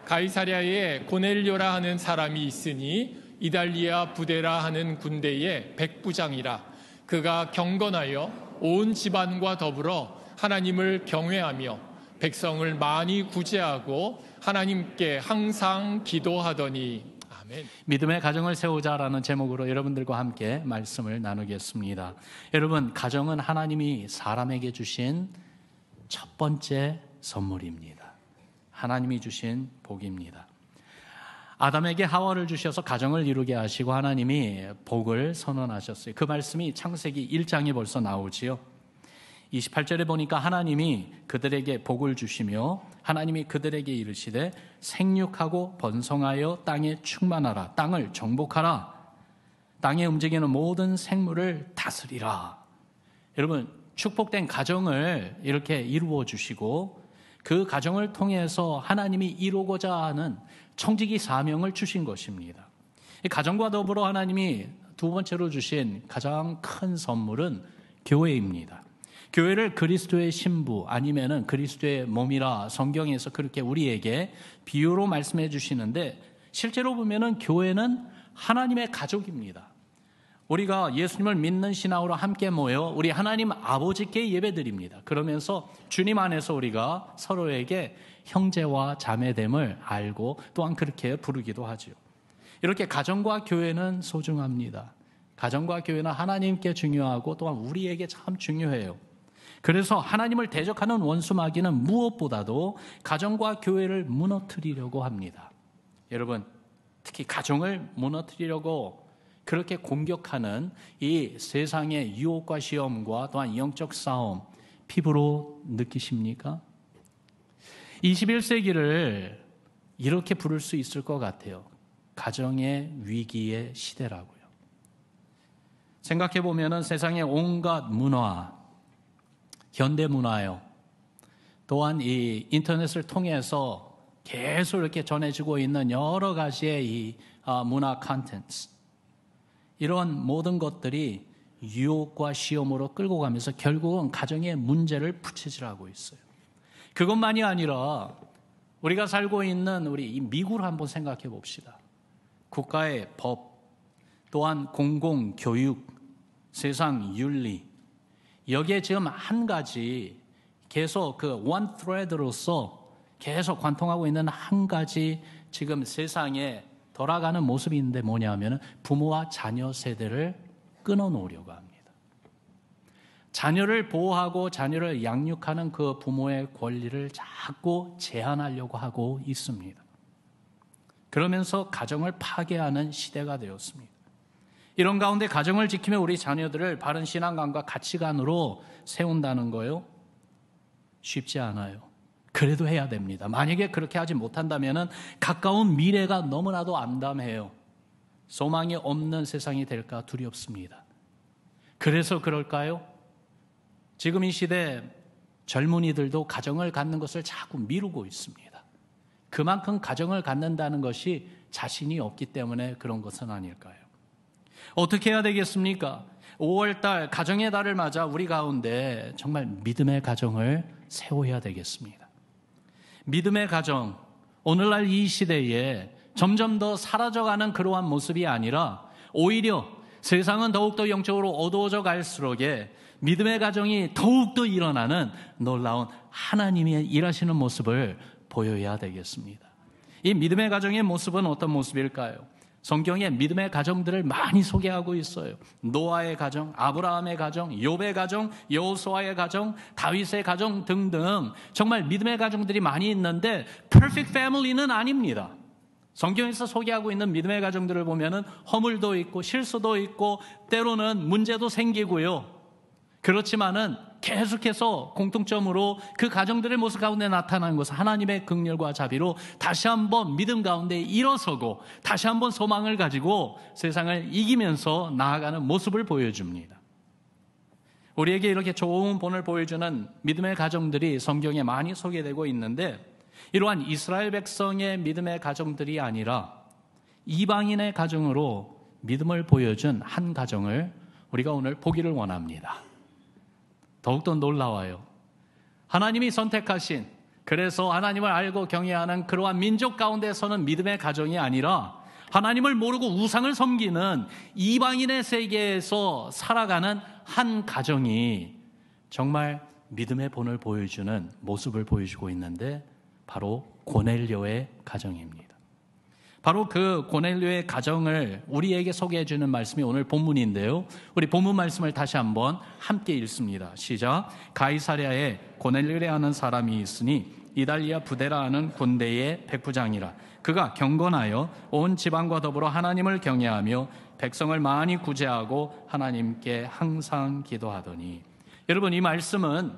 가이사랴에 고넬료라 하는 사람이 있으니 이달리아 부데라 하는 군대의 백부장이라. 그가 경건하여 온 집안과 더불어 하나님을 경외하며 백성을 많이 구제하고 하나님께 항상 기도하더니. 아멘. 믿음의 가정을 세우자라는 제목으로 여러분들과 함께 말씀을 나누겠습니다. 여러분, 가정은 하나님이 사람에게 주신 첫 번째 선물입니다. 하나님이 주신 복입니다. 아담에게 하와를 주셔서 가정을 이루게 하시고 하나님이 복을 선언하셨어요. 그 말씀이 창세기 1장에 벌써 나오지요. 28절에 보니까 하나님이 그들에게 복을 주시며 하나님이 그들에게 이르시되 생육하고 번성하여 땅에 충만하라. 땅을 정복하라. 땅에 움직이는 모든 생물을 다스리라. 여러분, 축복된 가정을 이렇게 이루어 주시고 그 가정을 통해서 하나님이 이루고자 하는 청지기 사명을 주신 것입니다. 이 가정과 더불어 하나님이 두 번째로 주신 가장 큰 선물은 교회입니다. 교회를 그리스도의 신부 아니면은 그리스도의 몸이라 성경에서 그렇게 우리에게 비유로 말씀해 주시는데, 실제로 보면은 교회는 하나님의 가족입니다. 우리가 예수님을 믿는 신앙으로 함께 모여 우리 하나님 아버지께 예배드립니다. 그러면서 주님 안에서 우리가 서로에게 형제와 자매됨을 알고 또한 그렇게 부르기도 하죠. 이렇게 가정과 교회는 소중합니다. 가정과 교회는 하나님께 중요하고 또한 우리에게 참 중요해요. 그래서 하나님을 대적하는 원수 마귀는 무엇보다도 가정과 교회를 무너뜨리려고 합니다. 여러분, 특히 가정을 무너뜨리려고 그렇게 공격하는 이 세상의 유혹과 시험과 또한 영적 싸움 피부로 느끼십니까? 21세기를 이렇게 부를 수 있을 것 같아요. 가정의 위기의 시대라고요. 생각해 보면은 세상의 온갖 문화, 현대 문화요. 또한 이 인터넷을 통해서 계속 이렇게 전해지고 있는 여러 가지의 이 문화 콘텐츠, 이런 모든 것들이 유혹과 시험으로 끌고 가면서 결국은 가정의 문제를 부채질하고 있어요. 그것만이 아니라 우리가 살고 있는 우리 이 미국을 한번 생각해 봅시다. 국가의 법, 또한 공공교육, 세상 윤리, 여기에 지금 한 가지 계속 그 one thread로서 계속 관통하고 있는 한 가지 지금 세상에 돌아가는 모습이 있는데 뭐냐면 부모와 자녀 세대를 끊어놓으려고 합니다. 자녀를 보호하고 자녀를 양육하는 그 부모의 권리를 자꾸 제한하려고 하고 있습니다. 그러면서 가정을 파괴하는 시대가 되었습니다. 이런 가운데 가정을 지키며 우리 자녀들을 바른 신앙관과 가치관으로 세운다는 거요, 쉽지 않아요. 그래도 해야 됩니다. 만약에 그렇게 하지 못한다면 가까운 미래가 너무나도 암담해요. 소망이 없는 세상이 될까 두렵습니다. 그래서 그럴까요? 지금 이 시대 젊은이들도 가정을 갖는 것을 자꾸 미루고 있습니다. 그만큼 가정을 갖는다는 것이 자신이 없기 때문에 그런 것은 아닐까요? 어떻게 해야 되겠습니까? 5월달 가정의 달을 맞아 우리 가운데 정말 믿음의 가정을 세워야 되겠습니다. 믿음의 가정, 오늘날 이 시대에 점점 더 사라져가는 그러한 모습이 아니라 오히려 세상은 더욱더 영적으로 어두워져 갈수록에 믿음의 가정이 더욱더 일어나는 놀라운 하나님의 일하시는 모습을 보여야 되겠습니다. 이 믿음의 가정의 모습은 어떤 모습일까요? 성경에 믿음의 가정들을 많이 소개하고 있어요. 노아의 가정, 아브라함의 가정, 욥의 가정, 여호수아의 가정, 다윗의 가정 등등 정말 믿음의 가정들이 많이 있는데 perfect family는 아닙니다. 성경에서 소개하고 있는 믿음의 가정들을 보면은 허물도 있고 실수도 있고 때로는 문제도 생기고요. 그렇지만은 계속해서 공통점으로 그 가정들의 모습 가운데 나타나는 것은 하나님의 긍휼과 자비로 다시 한번 믿음 가운데 일어서고 다시 한번 소망을 가지고 세상을 이기면서 나아가는 모습을 보여줍니다. 우리에게 이렇게 좋은 본을 보여주는 믿음의 가정들이 성경에 많이 소개되고 있는데, 이러한 이스라엘 백성의 믿음의 가정들이 아니라 이방인의 가정으로 믿음을 보여준 한 가정을 우리가 오늘 보기를 원합니다. 더욱더 놀라워요. 하나님이 선택하신 그래서 하나님을 알고 경외하는 그러한 민족 가운데서는 믿음의 가정이 아니라 하나님을 모르고 우상을 섬기는 이방인의 세계에서 살아가는 한 가정이 정말 믿음의 본을 보여주는 모습을 보여주고 있는데 바로 고넬료의 가정입니다. 바로 그 고넬료의 가정을 우리에게 소개해 주는 말씀이 오늘 본문인데요. 우리 본문 말씀을 다시 한번 함께 읽습니다. 시작. 가이사랴에 고넬료라는 사람이 있으니 이달리아 부데라 하는 군대의 백부장이라. 그가 경건하여 온 지방과 더불어 하나님을 경외하며 백성을 많이 구제하고 하나님께 항상 기도하더니. 여러분, 이 말씀은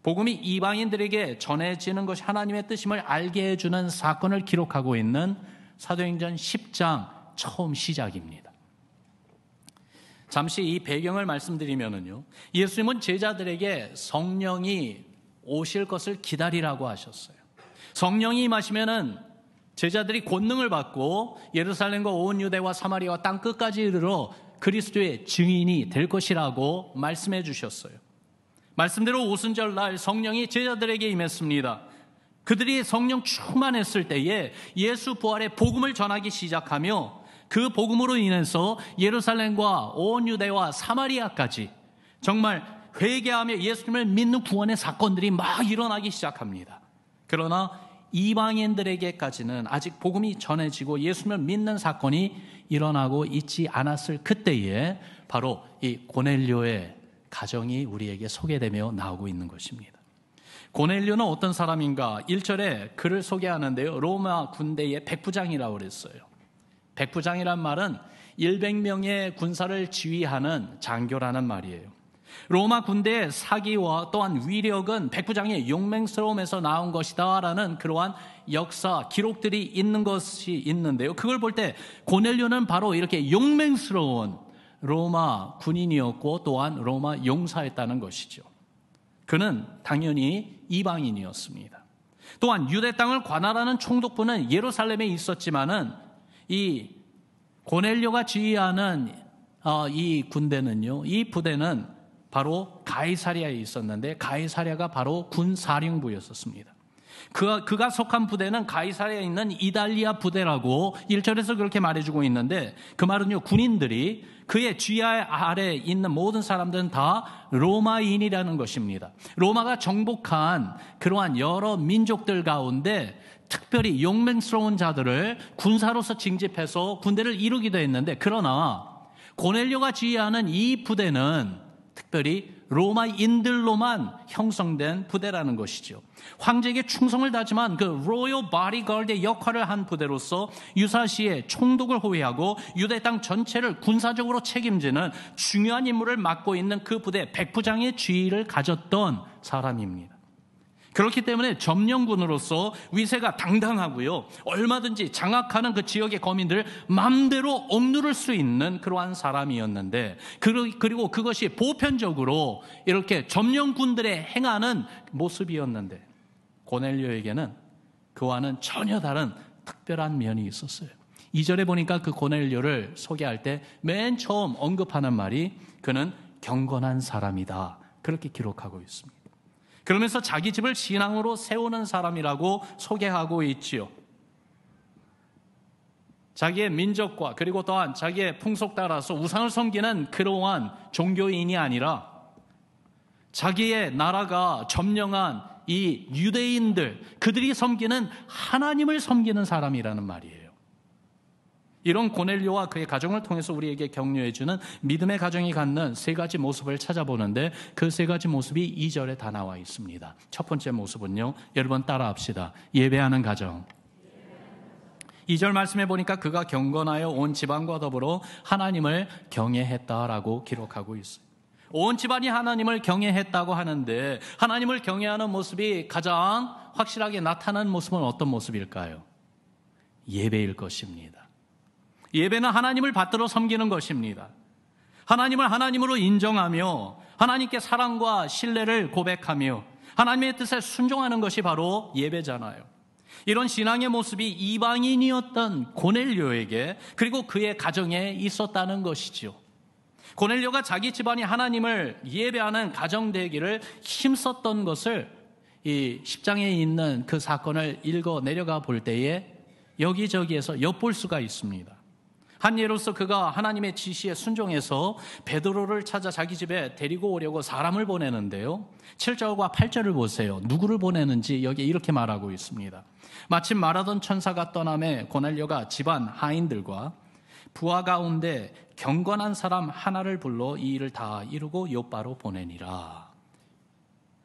복음이 이방인들에게 전해지는 것이 하나님의 뜻임을 알게 해주는 사건을 기록하고 있는 사도행전 10장 처음 시작입니다. 잠시 이 배경을 말씀드리면요, 예수님은 제자들에게 성령이 오실 것을 기다리라고 하셨어요. 성령이 임하시면은 제자들이 권능을 받고 예루살렘과 온 유대와 사마리아와 땅 끝까지 이르러 그리스도의 증인이 될 것이라고 말씀해 주셨어요. 말씀대로 오순절날 성령이 제자들에게 임했습니다. 그들이 성령 충만했을 때에 예수 부활의 복음을 전하기 시작하며 그 복음으로 인해서 예루살렘과 온 유대와 사마리아까지 정말 회개하며 예수님을 믿는 구원의 사건들이 막 일어나기 시작합니다. 그러나 이방인들에게까지는 아직 복음이 전해지고 예수님을 믿는 사건이 일어나고 있지 않았을 그때에 바로 이 고넬료의 가정이 우리에게 소개되며 나오고 있는 것입니다. 고넬료는 어떤 사람인가? 1절에 그를 소개하는데요, 로마 군대의 백부장이라고 그랬어요. 백부장이란 말은 100명의 군사를 지휘하는 장교라는 말이에요. 로마 군대의 사기와 또한 위력은 백부장의 용맹스러움에서 나온 것이다 라는 그러한 역사 기록들이 있는 것이 있는데요, 그걸 볼 때 고넬료는 바로 이렇게 용맹스러운 로마 군인이었고 또한 로마 용사였다는 것이죠. 그는 당연히 이방인이었습니다. 또한 유대 땅을 관할하는 총독부는 예루살렘에 있었지만은 이 고넬료가 지휘하는 이 군대는요, 이 부대는 바로 가이사랴에 있었는데 가이사랴가 바로 군사령부였었습니다. 그가 속한 부대는 가이사랴에 있는 이달리아 부대라고 1절에서 그렇게 말해주고 있는데, 그 말은요, 군인들이 그의 지휘 아래에 있는 모든 사람들은 다 로마인이라는 것입니다. 로마가 정복한 그러한 여러 민족들 가운데 특별히 용맹스러운 자들을 군사로서 징집해서 군대를 이루기도 했는데, 그러나 고넬료가 지휘하는 이 부대는 특별히 로마인들로만 형성된 부대라는 것이죠. 황제에게 충성을 다하지만 그 로열 바디가드의 역할을 한 부대로서 유사시에 총독을 호위하고 유대 땅 전체를 군사적으로 책임지는 중요한 임무를 맡고 있는 그 부대 백부장의 지위를 가졌던 사람입니다. 그렇기 때문에 점령군으로서 위세가 당당하고요, 얼마든지 장악하는 그 지역의 거민들을 마음대로 억누를 수 있는 그러한 사람이었는데, 그리고 그것이 보편적으로 이렇게 점령군들의 행하는 모습이었는데, 고넬료에게는 그와는 전혀 다른 특별한 면이 있었어요. 2절에 보니까 그 고넬료를 소개할 때 맨 처음 언급하는 말이 그는 경건한 사람이다, 그렇게 기록하고 있습니다. 그러면서 자기 집을 신앙으로 세우는 사람이라고 소개하고 있지요. 자기의 민족과 그리고 또한 자기의 풍속 따라서 우상을 섬기는 그러한 종교인이 아니라 자기의 나라가 점령한 이 유대인들, 그들이 섬기는 하나님을 섬기는 사람이라는 말이에요. 이런 고넬료와 그의 가정을 통해서 우리에게 격려해주는 믿음의 가정이 갖는 세 가지 모습을 찾아보는데, 그 세 가지 모습이 2절에 다 나와 있습니다. 첫 번째 모습은요, 여러분 따라합시다. 예배하는 가정. 2절 말씀해 보니까 그가 경건하여 온 지방과 더불어 하나님을 경외했다라고 기록하고 있어요. 온 집안이 하나님을 경외했다고 하는데, 하나님을 경외하는 모습이 가장 확실하게 나타나는 모습은 어떤 모습일까요? 예배일 것입니다. 예배는 하나님을 받들어 섬기는 것입니다. 하나님을 하나님으로 인정하며 하나님께 사랑과 신뢰를 고백하며 하나님의 뜻에 순종하는 것이 바로 예배잖아요. 이런 신앙의 모습이 이방인이었던 고넬료에게 그리고 그의 가정에 있었다는 것이죠. 고넬료가 자기 집안이 하나님을 예배하는 가정 되기를 힘썼던 것을 이 10장에 있는 그 사건을 읽어 내려가 볼 때에 여기저기에서 엿볼 수가 있습니다. 한 예로서 그가 하나님의 지시에 순종해서 베드로를 찾아 자기 집에 데리고 오려고 사람을 보내는데요. 7절과 8절을 보세요. 누구를 보내는지 여기에 이렇게 말하고 있습니다. 마침 말하던 천사가 떠남에 고넬료가 집안 하인들과 부하 가운데 경건한 사람 하나를 불러 이 일을 다 이루고 요바로 보내니라.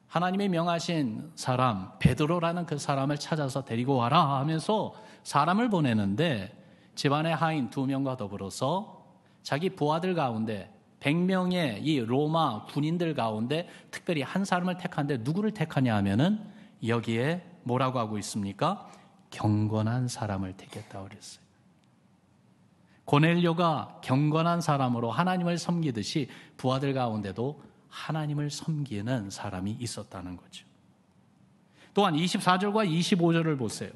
하나님이 명하신 사람 베드로라는 그 사람을 찾아서 데리고 와라 하면서 사람을 보내는데 집안의 하인 2명과 더불어서 자기 부하들 가운데 100명의 이 로마 군인들 가운데 특별히 한 사람을 택한데 누구를 택하냐 하면은 여기에 뭐라고 하고 있습니까? 경건한 사람을 택했다고 그랬어요. 고넬료가 경건한 사람으로 하나님을 섬기듯이 부하들 가운데도 하나님을 섬기는 사람이 있었다는 거죠. 또한 24절과 25절을 보세요.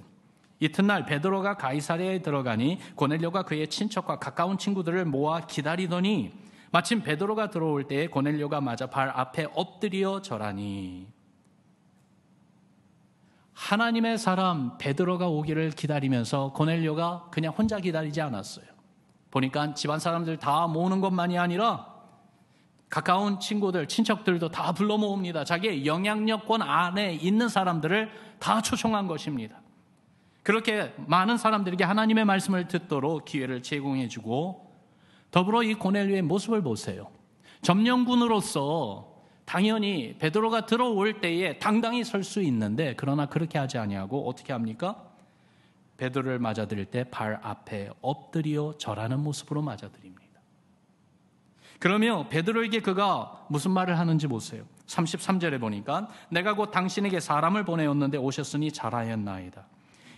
이튿날 베드로가 가이사랴에 들어가니 고넬료가 그의 친척과 가까운 친구들을 모아 기다리더니 마침 베드로가 들어올 때에 고넬료가 맞아 발 앞에 엎드려 절하니. 하나님의 사람 베드로가 오기를 기다리면서 고넬료가 그냥 혼자 기다리지 않았어요. 보니까 집안 사람들 다 모으는 것만이 아니라 가까운 친구들, 친척들도 다 불러 모읍니다. 자기의 영향력권 안에 있는 사람들을 다 초청한 것입니다. 그렇게 많은 사람들에게 하나님의 말씀을 듣도록 기회를 제공해주고 더불어 이 고넬료의 모습을 보세요. 점령군으로서 당연히 베드로가 들어올 때에 당당히 설 수 있는데 그러나 그렇게 하지 아니하고 어떻게 합니까? 베드로를 맞아들일 때 발 앞에 엎드려 절하는 모습으로 맞아들입니다. 그러며 베드로에게 그가 무슨 말을 하는지 보세요. 33절에 보니까 내가 곧 당신에게 사람을 보내었는데 오셨으니 잘하였나이다.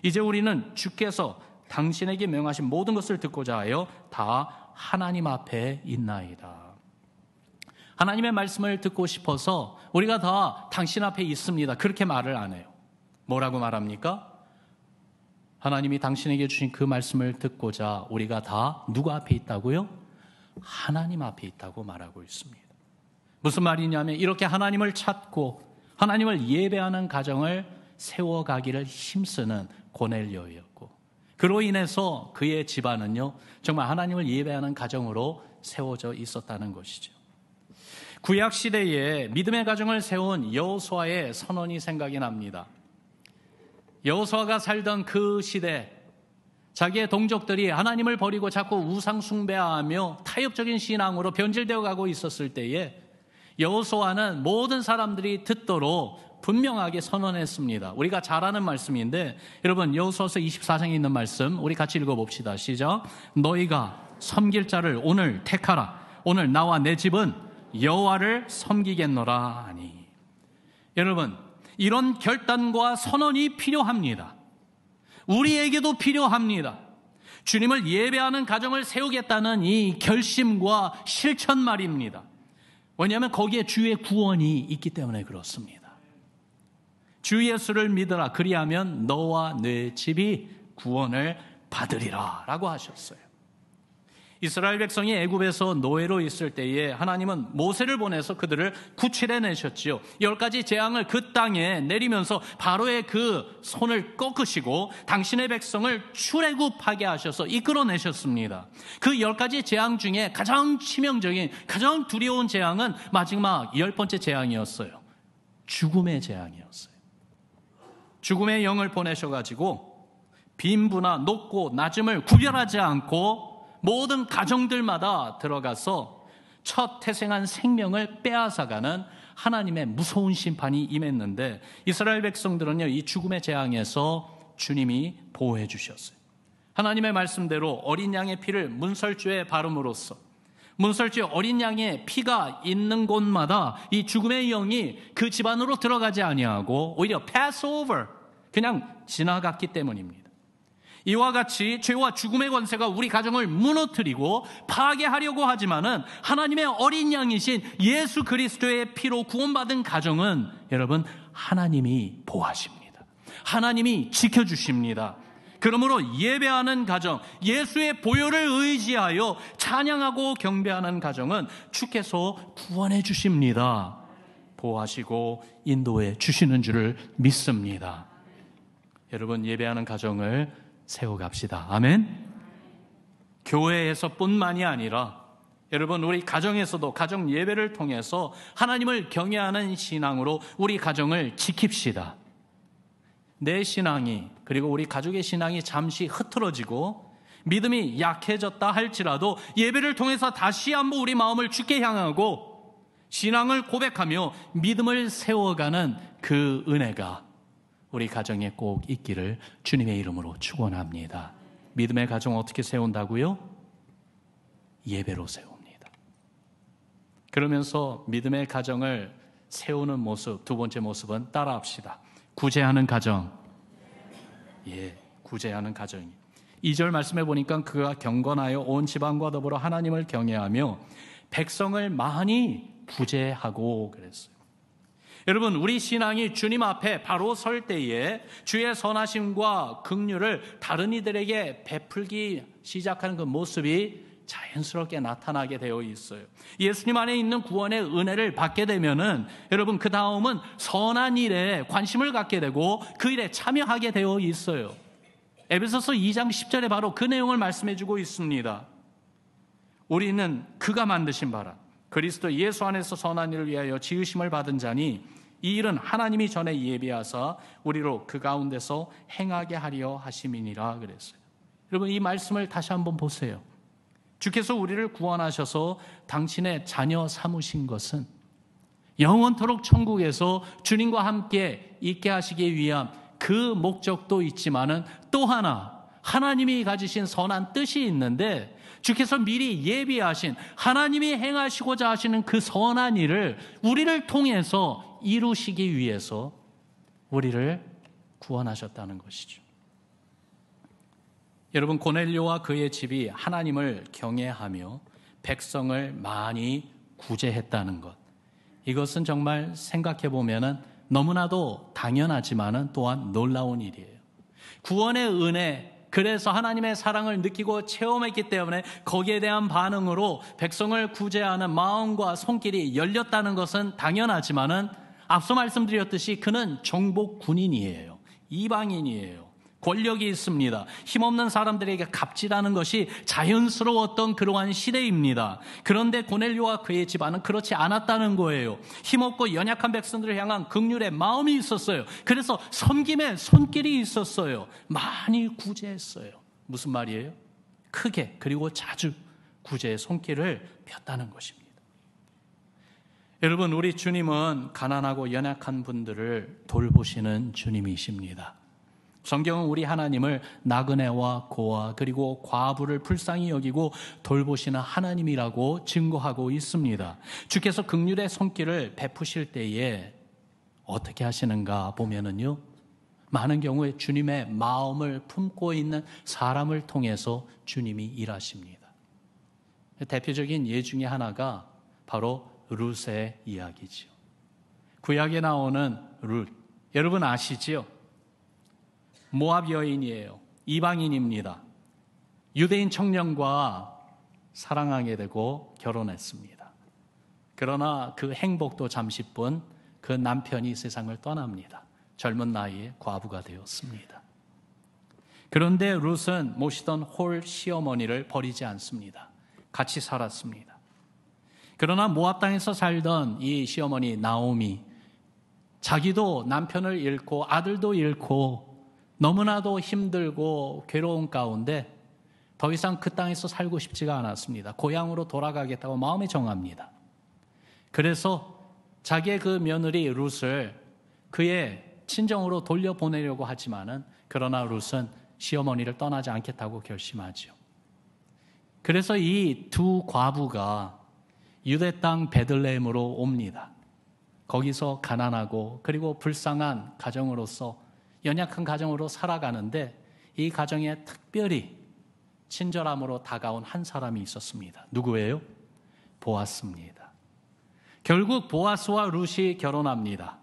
이제 우리는 주께서 당신에게 명하신 모든 것을 듣고자 하여 다 하나님 앞에 있나이다. 하나님의 말씀을 듣고 싶어서 우리가 다 당신 앞에 있습니다. 그렇게 말을 안 해요. 뭐라고 말합니까? 하나님이 당신에게 주신 그 말씀을 듣고자 우리가 다 누구 앞에 있다고요? 하나님 앞에 있다고 말하고 있습니다. 무슨 말이냐면 이렇게 하나님을 찾고 하나님을 예배하는 가정을 세워가기를 힘쓰는 고넬료였고 그로 인해서 그의 집안은요 정말 하나님을 예배하는 가정으로 세워져 있었다는 것이죠. 구약 시대에 믿음의 가정을 세운 여호수아의 선언이 생각이 납니다. 여호수아가 살던 그 시대 자기의 동족들이 하나님을 버리고 자꾸 우상 숭배하며 타협적인 신앙으로 변질되어 가고 있었을 때에 여호수아는 모든 사람들이 듣도록 분명하게 선언했습니다. 우리가 잘 아는 말씀인데 여러분 여호수아서 24장에 있는 말씀 우리 같이 읽어봅시다. 시작. 너희가 섬길 자를 오늘 택하라. 오늘 나와 내 집은 여호와를 섬기겠노라 하니. 여러분 이런 결단과 선언이 필요합니다. 우리에게도 필요합니다. 주님을 예배하는 가정을 세우겠다는 이 결심과 실천 말입니다. 왜냐하면 거기에 주의 구원이 있기 때문에 그렇습니다. 주 예수를 믿으라. 그리하면 너와 내 집이 구원을 받으리라 라고 하셨어요. 이스라엘 백성이 애굽에서 노예로 있을 때에 하나님은 모세를 보내서 그들을 구출해내셨지요. 10가지 재앙을 그 땅에 내리면서 바로의 그 손을 꺾으시고 당신의 백성을 출애굽하게 하셔서 이끌어내셨습니다. 그 10가지 재앙 중에 가장 치명적인 가장 두려운 재앙은 마지막 10번째 재앙이었어요. 죽음의 재앙이었어요. 죽음의 영을 보내셔가지고 빈부나 높고 낮음을 구별하지 않고 모든 가정들마다 들어가서 첫 태생한 생명을 빼앗아가는 하나님의 무서운 심판이 임했는데 이스라엘 백성들은요 이 죽음의 재앙에서 주님이 보호해 주셨어요. 하나님의 말씀대로 어린 양의 피를 문설주에 바름으로써 문설주에 어린 양의 피가 있는 곳마다 이 죽음의 영이 그 집안으로 들어가지 아니하고 오히려 pass over 그냥 지나갔기 때문입니다. 이와 같이 죄와 죽음의 권세가 우리 가정을 무너뜨리고 파괴하려고 하지만은 하나님의 어린 양이신 예수 그리스도의 피로 구원받은 가정은 여러분 하나님이 보호하십니다. 하나님이 지켜주십니다. 그러므로 예배하는 가정, 예수의 보혈을 의지하여 찬양하고 경배하는 가정은 주께서 구원해 주십니다. 보호하시고 인도해 주시는 줄을 믿습니다. 여러분, 예배하는 가정을 세워갑시다. 아멘. 교회에서뿐만이 아니라 여러분, 우리 가정에서도 가정 예배를 통해서 하나님을 경외하는 신앙으로 우리 가정을 지킵시다. 내 신앙이, 그리고 우리 가족의 신앙이 잠시 흐트러지고 믿음이 약해졌다 할지라도 예배를 통해서 다시 한번 우리 마음을 주께 향하고 신앙을 고백하며 믿음을 세워가는 그 은혜가 우리 가정에 꼭 있기를 주님의 이름으로 축원합니다. 믿음의 가정 어떻게 세운다고요? 예배로 세웁니다. 그러면서 믿음의 가정을 세우는 모습, 두 번째 모습은 따라합시다. 구제하는 가정. 구제하는 가정이. 2절 말씀해 보니까 그가 경건하여 온 지방과 더불어 하나님을 경외하며 백성을 많이 구제하고 그랬어요. 여러분, 우리 신앙이 주님 앞에 바로 설 때에 주의 선하심과 긍휼을 다른 이들에게 베풀기 시작하는 그 모습이 자연스럽게 나타나게 되어 있어요. 예수님 안에 있는 구원의 은혜를 받게 되면은 여러분, 그 다음은 선한 일에 관심을 갖게 되고 그 일에 참여하게 되어 있어요. 에베소서 2장 10절에 바로 그 내용을 말씀해 주고 있습니다. 우리는 그가 만드신 바라 그리스도 예수 안에서 선한 일을 위하여 지으심을 받은 자니 이 일은 하나님이 전에 예비하사 우리로 그 가운데서 행하게 하려 하심이니라 그랬어요. 여러분, 이 말씀을 다시 한번 보세요. 주께서 우리를 구원하셔서 당신의 자녀 삼으신 것은 영원토록 천국에서 주님과 함께 있게 하시기 위한 그 목적도 있지만은 또 하나 하나님이 가지신 선한 뜻이 있는데 주께서 미리 예비하신 하나님이 행하시고자 하시는 그 선한 일을 우리를 통해서 이루시기 위해서 우리를 구원하셨다는 것이죠. 여러분, 고넬료와 그의 집이 하나님을 경외하며 백성을 많이 구제했다는 것, 이것은 정말 생각해 보면은 너무나도 당연하지만은 또한 놀라운 일이에요. 구원의 은혜, 그래서 하나님의 사랑을 느끼고 체험했기 때문에 거기에 대한 반응으로 백성을 구제하는 마음과 손길이 열렸다는 것은 당연하지만은 앞서 말씀드렸듯이 그는 정복 군인이에요. 이방인이에요. 권력이 있습니다. 힘없는 사람들에게 갑질하는 것이 자연스러웠던 그러한 시대입니다. 그런데 고넬료와 그의 집안은 그렇지 않았다는 거예요. 힘없고 연약한 백성들을 향한 긍휼의 마음이 있었어요. 그래서 섬김의 손길이 있었어요. 많이 구제했어요. 무슨 말이에요? 크게 그리고 자주 구제의 손길을 폈다는 것입니다. 여러분, 우리 주님은 가난하고 연약한 분들을 돌보시는 주님이십니다. 성경은 우리 하나님을 나그네와 고아 그리고 과부를 불쌍히 여기고 돌보시는 하나님이라고 증거하고 있습니다. 주께서 긍휼의 손길을 베푸실 때에 어떻게 하시는가 보면은요, 많은 경우에 주님의 마음을 품고 있는 사람을 통해서 주님이 일하십니다. 대표적인 예 중에 하나가 바로 룻의 이야기죠. 구약에 나오는 룻, 여러분 아시지요? 모압 여인이에요. 이방인입니다. 유대인 청년과 사랑하게 되고 결혼했습니다. 그러나 그 행복도 잠시뿐, 그 남편이 세상을 떠납니다. 젊은 나이에 과부가 되었습니다. 그런데 룻은 모시던 홀 시어머니를 버리지 않습니다. 같이 살았습니다. 그러나 모압 땅에서 살던 이 시어머니 나오미, 자기도 남편을 잃고 아들도 잃고 너무나도 힘들고 괴로운 가운데 더 이상 그 땅에서 살고 싶지가 않았습니다. 고향으로 돌아가겠다고 마음에 정합니다. 그래서 자기의 그 며느리 룻을 그의 친정으로 돌려보내려고 하지만은, 그러나 룻은 시어머니를 떠나지 않겠다고 결심하죠. 그래서 이 두 과부가 유대 땅 베들레헴으로 옵니다. 거기서 가난하고 그리고 불쌍한 가정으로서, 연약한 가정으로 살아가는데 이 가정에 특별히 친절함으로 다가온 한 사람이 있었습니다. 누구예요? 보아스입니다. 결국 보아스와 룻이 결혼합니다.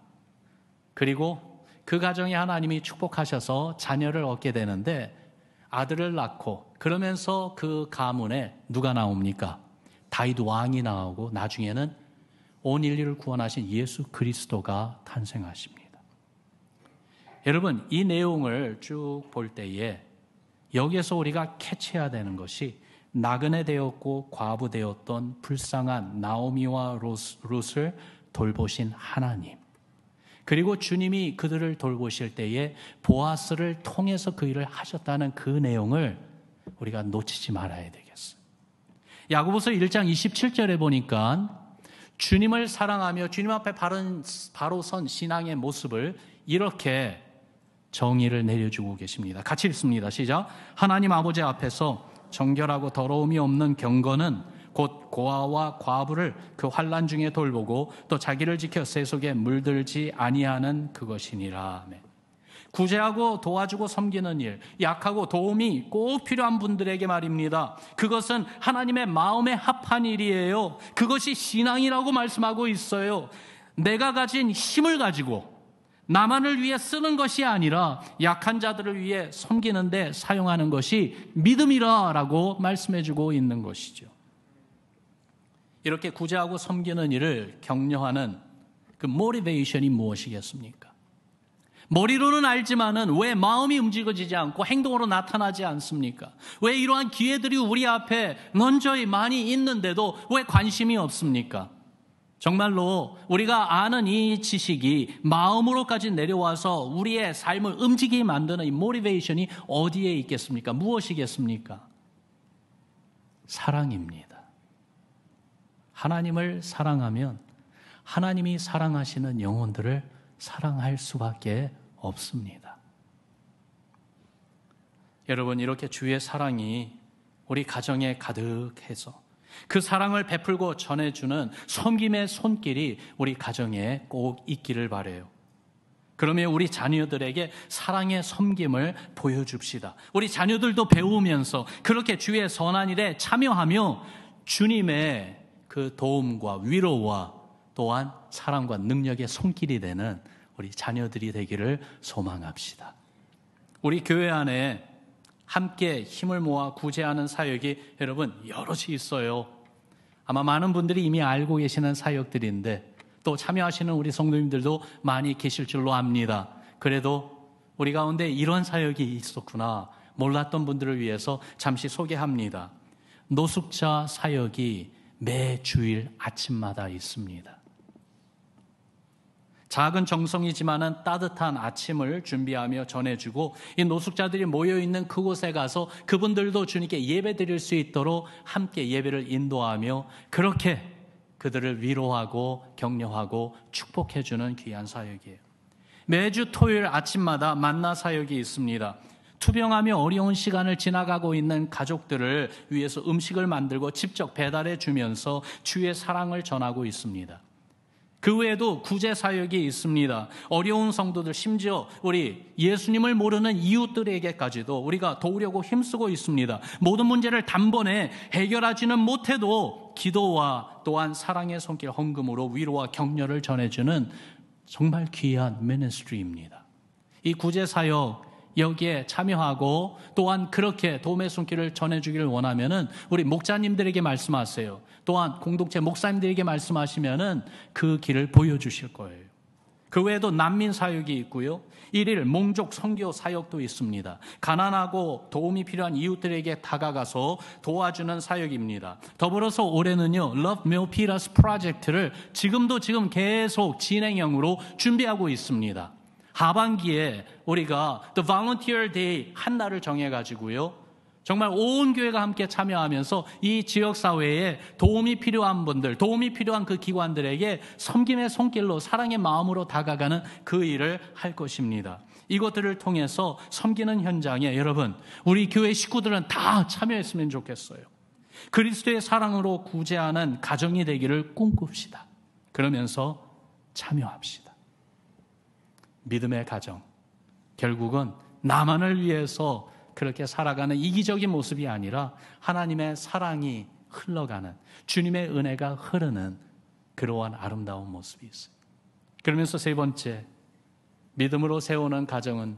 그리고 그 가정에 하나님이 축복하셔서 자녀를 얻게 되는데 아들을 낳고, 그러면서 그 가문에 누가 나옵니까? 다윗 왕이 나오고 나중에는 온 인류를 구원하신 예수 그리스도가 탄생하십니다. 여러분, 이 내용을 쭉 볼 때에 여기에서 우리가 캐치해야 되는 것이 나그네 되었고 과부 되었던 불쌍한 나오미와 룻을 돌보신 하나님, 그리고 주님이 그들을 돌보실 때에 보아스를 통해서 그 일을 하셨다는 그 내용을 우리가 놓치지 말아야 되겠어요. 야고보서 1장 27절에 보니까 주님을 사랑하며 주님 앞에 바로 선 신앙의 모습을 이렇게 정의를 내려주고 계십니다. 같이 읽습니다. 시작. 하나님 아버지 앞에서 정결하고 더러움이 없는 경건은 곧 고아와 과부를 그 환난 중에 돌보고 또 자기를 지켜 새 속에 물들지 아니하는 그것이니라. 아멘. 구제하고 도와주고 섬기는 일, 약하고 도움이 꼭 필요한 분들에게 말입니다. 그것은 하나님의 마음에 합한 일이에요. 그것이 신앙이라고 말씀하고 있어요. 내가 가진 힘을 가지고 나만을 위해 쓰는 것이 아니라 약한 자들을 위해 섬기는 데 사용하는 것이 믿음이라고 말씀해주고 있는 것이죠. 이렇게 구제하고 섬기는 일을 격려하는 그 모티베이션이 무엇이겠습니까? 머리로는 알지만은 왜 마음이 움직여지지 않고 행동으로 나타나지 않습니까? 왜 이러한 기회들이 우리 앞에 넌저히 많이 있는데도 왜 관심이 없습니까? 정말로 우리가 아는 이 지식이 마음으로까지 내려와서 우리의 삶을 움직이게 만드는 이 모티베이션이 어디에 있겠습니까? 무엇이겠습니까? 사랑입니다. 하나님을 사랑하면 하나님이 사랑하시는 영혼들을 사랑할 수밖에 없습니다. 여러분, 이렇게 주의 사랑이 우리 가정에 가득해서 그 사랑을 베풀고 전해주는 섬김의 손길이 우리 가정에 꼭 있기를 바라요. 그러면 우리 자녀들에게 사랑의 섬김을 보여줍시다. 우리 자녀들도 배우면서 그렇게 주의 선한 일에 참여하며 주님의 그 도움과 위로와 또한 사랑과 능력의 손길이 되는 우리 자녀들이 되기를 소망합시다. 우리 교회 안에 함께 힘을 모아 구제하는 사역이 여러분 여럿이 있어요. 아마 많은 분들이 이미 알고 계시는 사역들인데 또 참여하시는 우리 성도님들도 많이 계실 줄로 압니다. 그래도 우리 가운데 이런 사역이 있었구나 몰랐던 분들을 위해서 잠시 소개합니다. 노숙자 사역이 매 주일 아침마다 있습니다. 작은 정성이지만은 따뜻한 아침을 준비하며 전해주고 이 노숙자들이 모여있는 그곳에 가서 그분들도 주님께 예배 드릴 수 있도록 함께 예배를 인도하며 그렇게 그들을 위로하고 격려하고 축복해주는 귀한 사역이에요. 매주 토요일 아침마다 만나 사역이 있습니다. 투병하며 어려운 시간을 지나가고 있는 가족들을 위해서 음식을 만들고 직접 배달해 주면서 주의 사랑을 전하고 있습니다. 그 외에도 구제 사역이 있습니다. 어려운 성도들, 심지어 우리 예수님을 모르는 이웃들에게까지도 우리가 도우려고 힘쓰고 있습니다. 모든 문제를 단번에 해결하지는 못해도 기도와 또한 사랑의 손길 헌금으로 위로와 격려를 전해주는 정말 귀한 미니스트리입니다. 이 구제 사역 여기에 참여하고 또한 그렇게 도움의 손길을 전해주기를 원하면은 우리 목자님들에게 말씀하세요. 또한 공동체 목사님들에게 말씀하시면은 그 길을 보여주실 거예요. 그 외에도 난민 사역이 있고요. 일일 몽족 선교 사역도 있습니다. 가난하고 도움이 필요한 이웃들에게 다가가서 도와주는 사역입니다. 더불어서 올해는요, Love Milpitas 프로젝트를 지금 계속 진행형으로 준비하고 있습니다. 하반기에 우리가 The Volunteer Day 한 날을 정해가지고요. 정말 온 교회가 함께 참여하면서 이 지역사회에 도움이 필요한 분들, 도움이 필요한 그 기관들에게 섬김의 손길로 사랑의 마음으로 다가가는 그 일을 할 것입니다. 이것들을 통해서 섬기는 현장에 여러분, 우리 교회 식구들은 다 참여했으면 좋겠어요. 그리스도의 사랑으로 구제하는 가정이 되기를 꿈꿉시다. 그러면서 참여합시다. 믿음의 가정, 결국은 나만을 위해서 그렇게 살아가는 이기적인 모습이 아니라 하나님의 사랑이 흘러가는, 주님의 은혜가 흐르는 그러한 아름다운 모습이 있어요. 그러면서 세 번째, 믿음으로 세우는 가정은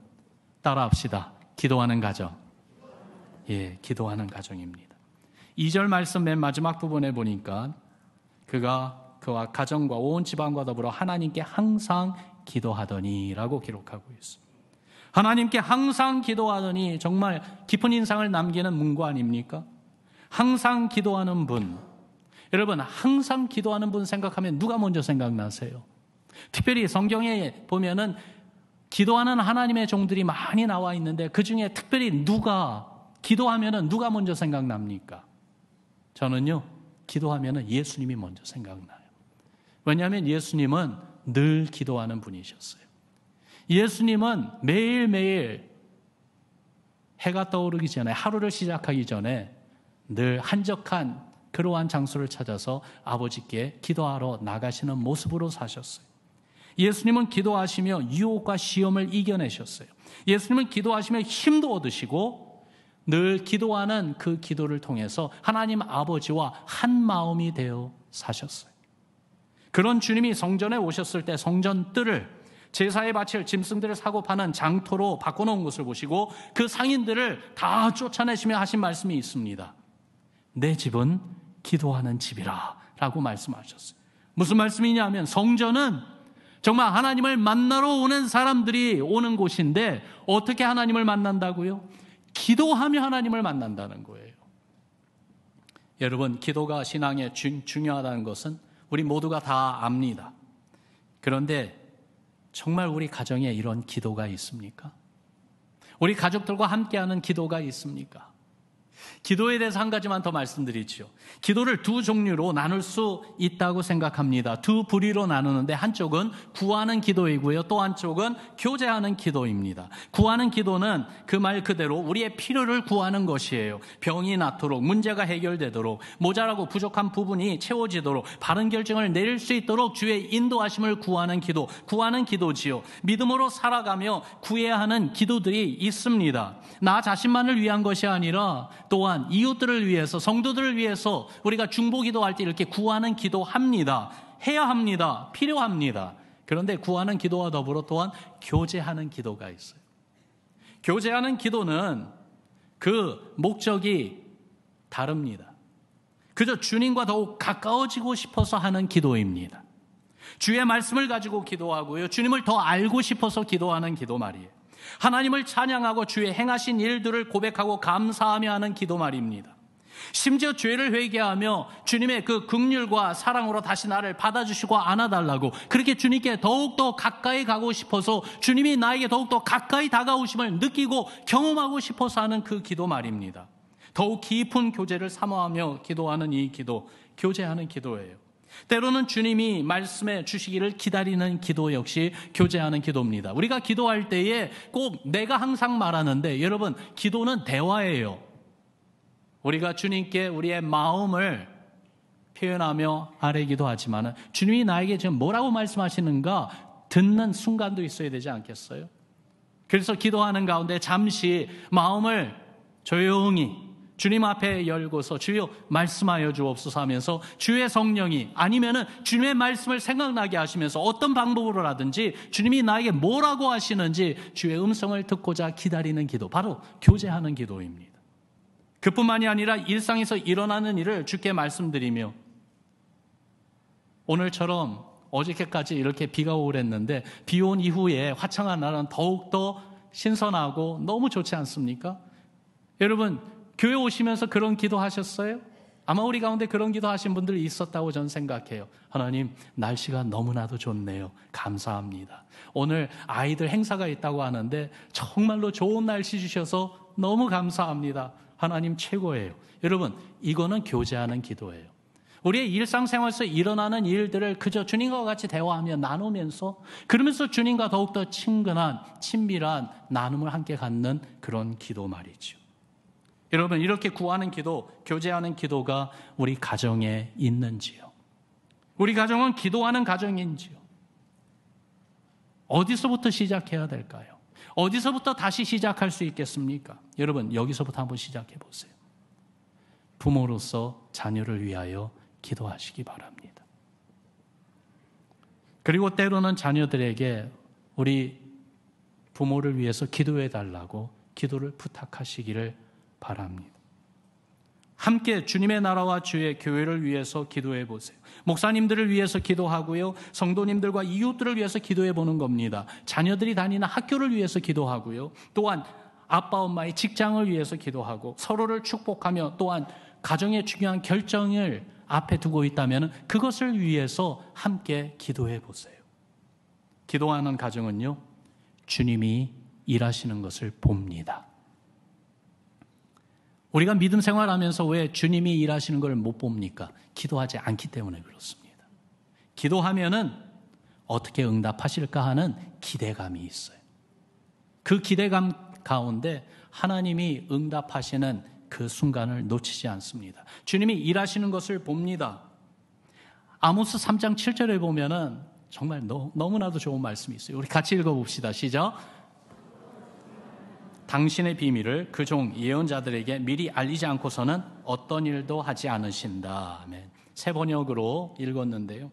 따라합시다. 기도하는 가정. 예, 기도하는 가정입니다. 2절 말씀 맨 마지막 부분에 보니까 그가 그와 가정과 온 집안과 더불어 하나님께 항상 기도하더니라고 기록하고 있습니다. 하나님께 항상 기도하더니 정말 깊은 인상을 남기는 문구 아닙니까? 항상 기도하는 분. 여러분, 항상 기도하는 분 생각하면 누가 먼저 생각나세요? 특별히 성경에 보면은 기도하는 하나님의 종들이 많이 나와 있는데 그 중에 특별히 기도하면은 누가 먼저 생각납니까? 저는요, 기도하면은 예수님이 먼저 생각나요. 왜냐하면 예수님은 늘 기도하는 분이셨어요. 예수님은 매일매일 해가 떠오르기 전에, 하루를 시작하기 전에 늘 한적한 그러한 장소를 찾아서 아버지께 기도하러 나가시는 모습으로 사셨어요. 예수님은 기도하시며 유혹과 시험을 이겨내셨어요. 예수님은 기도하시며 힘도 얻으시고 늘 기도하는 그 기도를 통해서 하나님 아버지와 한 마음이 되어 사셨어요. 그런 주님이 성전에 오셨을 때 성전 뜰을, 제사에 바칠 짐승들을 사고 파는 장터로 바꿔놓은 것을 보시고 그 상인들을 다 쫓아내시며 하신 말씀이 있습니다. 내 집은 기도하는 집이라 라고 말씀하셨어요. 무슨 말씀이냐면 성전은 정말 하나님을 만나러 오는 사람들이 오는 곳인데 어떻게 하나님을 만난다고요? 기도하며 하나님을 만난다는 거예요. 여러분, 기도가 신앙에 중요하다는 것은 우리 모두가 다 압니다. 그런데 정말 우리 가정에 이런 기도가 있습니까? 우리 가족들과 함께하는 기도가 있습니까? 기도에 대해서 한 가지만 더 말씀드리죠. 기도를 두 종류로 나눌 수 있다고 생각합니다. 두 부류로 나누는데 한쪽은 구하는 기도이고요. 또 한쪽은 교제하는 기도입니다. 구하는 기도는 그 말 그대로 우리의 필요를 구하는 것이에요. 병이 낫도록, 문제가 해결되도록, 모자라고 부족한 부분이 채워지도록, 바른 결정을 내릴 수 있도록 주의 인도하심을 구하는 기도, 구하는 기도지요. 믿음으로 살아가며 구해야 하는 기도들이 있습니다. 나 자신만을 위한 것이 아니라 또한 이웃들을 위해서, 성도들을 위해서 우리가 중보기도할 때 이렇게 구하는 기도합니다. 해야 합니다. 필요합니다. 그런데 구하는 기도와 더불어 또한 교제하는 기도가 있어요. 교제하는 기도는 그 목적이 다릅니다. 그저 주님과 더욱 가까워지고 싶어서 하는 기도입니다. 주의 말씀을 가지고 기도하고요. 주님을 더 알고 싶어서 기도하는 기도 말이에요. 하나님을 찬양하고 주의 행하신 일들을 고백하고 감사하며 하는 기도 말입니다. 심지어 죄를 회개하며 주님의 그 긍휼과 사랑으로 다시 나를 받아주시고 안아달라고, 그렇게 주님께 더욱더 가까이 가고 싶어서 주님이 나에게 더욱더 가까이 다가오심을 느끼고 경험하고 싶어서 하는 그 기도 말입니다. 더욱 깊은 교제를 사모하며 기도하는 이 기도, 교제하는 기도예요. 때로는 주님이 말씀해 주시기를 기다리는 기도 역시 교제하는 기도입니다. 우리가 기도할 때에 꼭 내가 항상 말하는데, 여러분, 기도는 대화예요. 우리가 주님께 우리의 마음을 표현하며 아뢰기도 하지만 주님이 나에게 지금 뭐라고 말씀하시는가 듣는 순간도 있어야 되지 않겠어요? 그래서 기도하는 가운데 잠시 마음을 조용히 주님 앞에 열고서 주여 말씀하여 주옵소서 하면서 주의 성령이, 아니면은 주님의 말씀을 생각나게 하시면서 어떤 방법으로라든지 주님이 나에게 뭐라고 하시는지 주의 음성을 듣고자 기다리는 기도, 바로 교제하는 기도입니다. 그뿐만이 아니라 일상에서 일어나는 일을 주께 말씀드리며, 오늘처럼 어저께까지 이렇게 비가 오고 그랬는데 비 온 이후에 화창한 날은 더욱더 신선하고 너무 좋지 않습니까? 여러분, 교회 오시면서 그런 기도 하셨어요? 아마 우리 가운데 그런 기도 하신 분들이 있었다고 저는 생각해요. 하나님, 날씨가 너무나도 좋네요. 감사합니다. 오늘 아이들 행사가 있다고 하는데 정말로 좋은 날씨 주셔서 너무 감사합니다. 하나님 최고예요. 여러분, 이거는 교제하는 기도예요. 우리의 일상생활에서 일어나는 일들을 그저 주님과 같이 대화하며 나누면서, 그러면서 주님과 더욱더 친근한, 친밀한 나눔을 함께 갖는 그런 기도 말이죠. 여러분, 이렇게 구하는 기도, 교제하는 기도가 우리 가정에 있는지요? 우리 가정은 기도하는 가정인지요? 어디서부터 시작해야 될까요? 어디서부터 다시 시작할 수 있겠습니까? 여러분, 여기서부터 한번 시작해 보세요. 부모로서 자녀를 위하여 기도하시기 바랍니다. 그리고 때로는 자녀들에게 우리 부모를 위해서 기도해 달라고 기도를 부탁하시기를 바랍니다. 함께 주님의 나라와 주의 교회를 위해서 기도해 보세요. 목사님들을 위해서 기도하고요. 성도님들과 이웃들을 위해서 기도해 보는 겁니다. 자녀들이 다니는 학교를 위해서 기도하고요. 또한 아빠 엄마의 직장을 위해서 기도하고 서로를 축복하며 또한 가정의 중요한 결정을 앞에 두고 있다면 그것을 위해서 함께 기도해 보세요. 기도하는 가정은요, 주님이 일하시는 것을 봅니다. 우리가 믿음 생활하면서 왜 주님이 일하시는 걸 못 봅니까? 기도하지 않기 때문에 그렇습니다. 기도하면은 어떻게 응답하실까 하는 기대감이 있어요. 그 기대감 가운데 하나님이 응답하시는 그 순간을 놓치지 않습니다. 주님이 일하시는 것을 봅니다. 아모스 3장 7절에 보면은 정말 너무나도 좋은 말씀이 있어요. 우리 같이 읽어봅시다. 시작. 당신의 비밀을 그 종 예언자들에게 미리 알리지 않고서는 어떤 일도 하지 않으신다. 아멘. 새 번역으로 읽었는데요.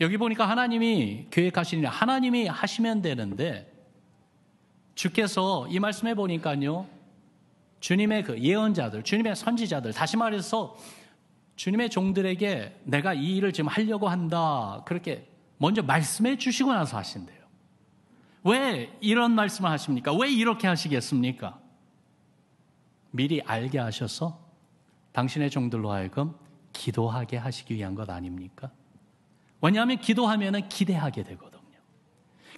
여기 보니까 하나님이 계획하신 일, 하나님이 하시면 되는데 주께서 이 말씀해 보니까요, 주님의 그 예언자들, 주님의 선지자들, 다시 말해서 주님의 종들에게 내가 이 일을 지금 하려고 한다, 그렇게 먼저 말씀해 주시고 나서 하신대요. 왜 이런 말씀을 하십니까? 왜 이렇게 하시겠습니까? 미리 알게 하셔서 당신의 종들로 하여금 기도하게 하시기 위한 것 아닙니까? 왜냐하면 기도하면 기대하게 되거든요.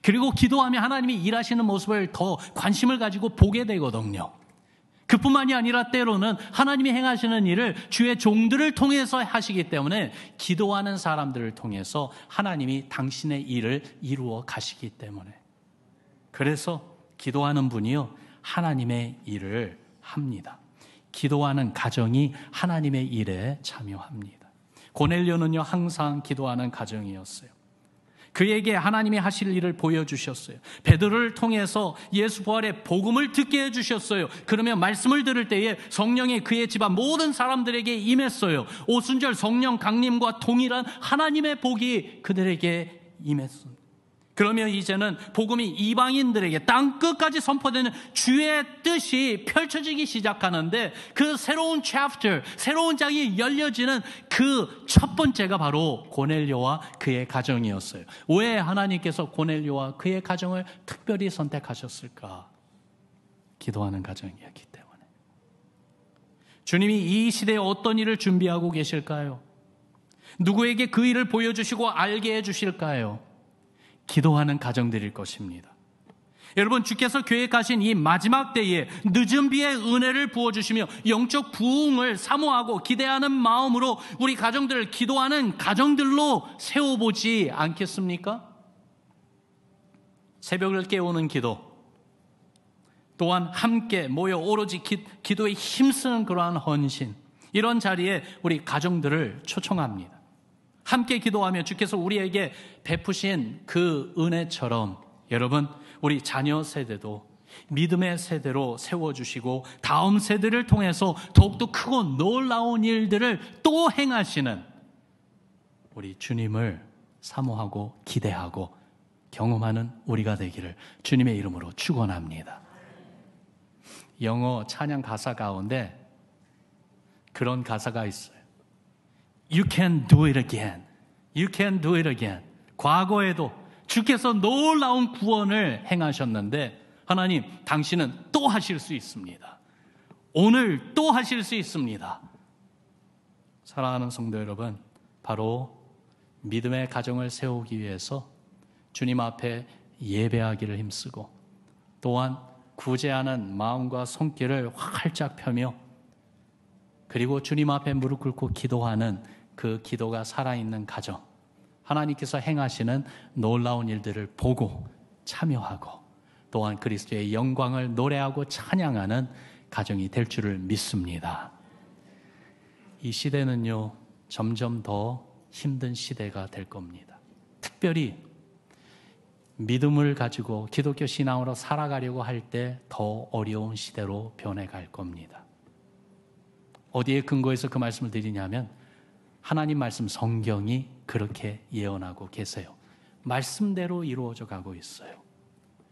그리고 기도하면 하나님이 일하시는 모습을 더 관심을 가지고 보게 되거든요. 그뿐만이 아니라 때로는 하나님이 행하시는 일을 주의 종들을 통해서 하시기 때문에 기도하는 사람들을 통해서 하나님이 당신의 일을 이루어 가시기 때문에, 그래서 기도하는 분이요, 하나님의 일을 합니다. 기도하는 가정이 하나님의 일에 참여합니다. 고넬료는요, 항상 기도하는 가정이었어요. 그에게 하나님이 하실 일을 보여주셨어요. 베드로를 통해서 예수 부활의 복음을 듣게 해주셨어요. 그러면 말씀을 들을 때에 성령이 그의 집안 모든 사람들에게 임했어요. 오순절 성령 강림과 동일한 하나님의 복이 그들에게 임했습니다. 그러면 이제는 복음이 이방인들에게 땅끝까지 선포되는 주의 뜻이 펼쳐지기 시작하는데, 그 새로운 챕터, 새로운 장이 열려지는 그 첫 번째가 바로 고넬료와 그의 가정이었어요. 왜 하나님께서 고넬료와 그의 가정을 특별히 선택하셨을까? 기도하는 가정이었기 때문에. 주님이 이 시대에 어떤 일을 준비하고 계실까요? 누구에게 그 일을 보여주시고 알게 해주실까요? 기도하는 가정들일 것입니다. 여러분, 주께서 계획하신 이 마지막 때에 늦은 비의 은혜를 부어주시며 영적 부흥을 사모하고 기대하는 마음으로 우리 가정들을 기도하는 가정들로 세워보지 않겠습니까? 새벽을 깨우는 기도, 또한 함께 모여 오로지 기도에 힘쓰는 그러한 헌신, 이런 자리에 우리 가정들을 초청합니다. 함께 기도하며 주께서 우리에게 베푸신 그 은혜처럼 여러분, 우리 자녀 세대도 믿음의 세대로 세워주시고 다음 세대를 통해서 더욱더 크고 놀라운 일들을 또 행하시는 우리 주님을 사모하고 기대하고 경험하는 우리가 되기를 주님의 이름으로 축원합니다. 영어 찬양 가사 가운데 그런 가사가 있어요. You can do it again. You can do it again. 과거에도 주께서 놀라운 구원을 행하셨는데 하나님, 당신은 또 하실 수 있습니다. 오늘 또 하실 수 있습니다. 사랑하는 성도 여러분, 바로 믿음의 가정을 세우기 위해서 주님 앞에 예배하기를 힘쓰고 또한 구제하는 마음과 손길을 활짝 펴며 그리고 주님 앞에 무릎 꿇고 기도하는 그 기도가 살아있는 가정, 하나님께서 행하시는 놀라운 일들을 보고 참여하고 또한 그리스도의 영광을 노래하고 찬양하는 가정이 될 줄을 믿습니다. 이 시대는요, 점점 더 힘든 시대가 될 겁니다. 특별히 믿음을 가지고 기독교 신앙으로 살아가려고 할 때 더 어려운 시대로 변해갈 겁니다. 어디에 근거해서 그 말씀을 드리냐면 하나님 말씀 성경이 그렇게 예언하고 계세요. 말씀대로 이루어져 가고 있어요.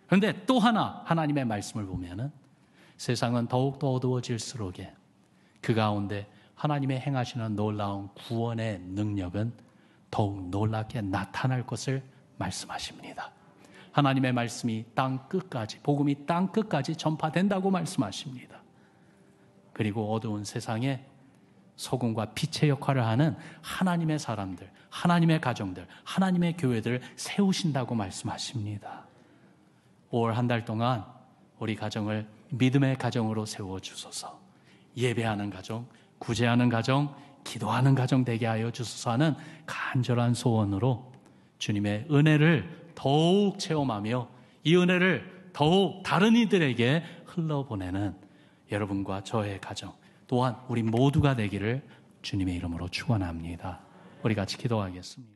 그런데 또 하나 하나님의 말씀을 보면은 세상은 더욱더 어두워질수록에 그 가운데 하나님의 행하시는 놀라운 구원의 능력은 더욱 놀랍게 나타날 것을 말씀하십니다. 하나님의 말씀이 땅 끝까지, 복음이 땅 끝까지 전파된다고 말씀하십니다. 그리고 어두운 세상에 소금과 빛의 역할을 하는 하나님의 사람들, 하나님의 가정들, 하나님의 교회들을 세우신다고 말씀하십니다. 5월 한 달 동안 우리 가정을 믿음의 가정으로 세워주소서. 예배하는 가정, 구제하는 가정, 기도하는 가정 되게 하여 주소서 하는 간절한 소원으로 주님의 은혜를 더욱 체험하며 이 은혜를 더욱 다른 이들에게 흘러보내는 여러분과 저의 가정, 또한 우리 모두가 되기를 주님의 이름으로 축원합니다. 우리 같이 기도하겠습니다.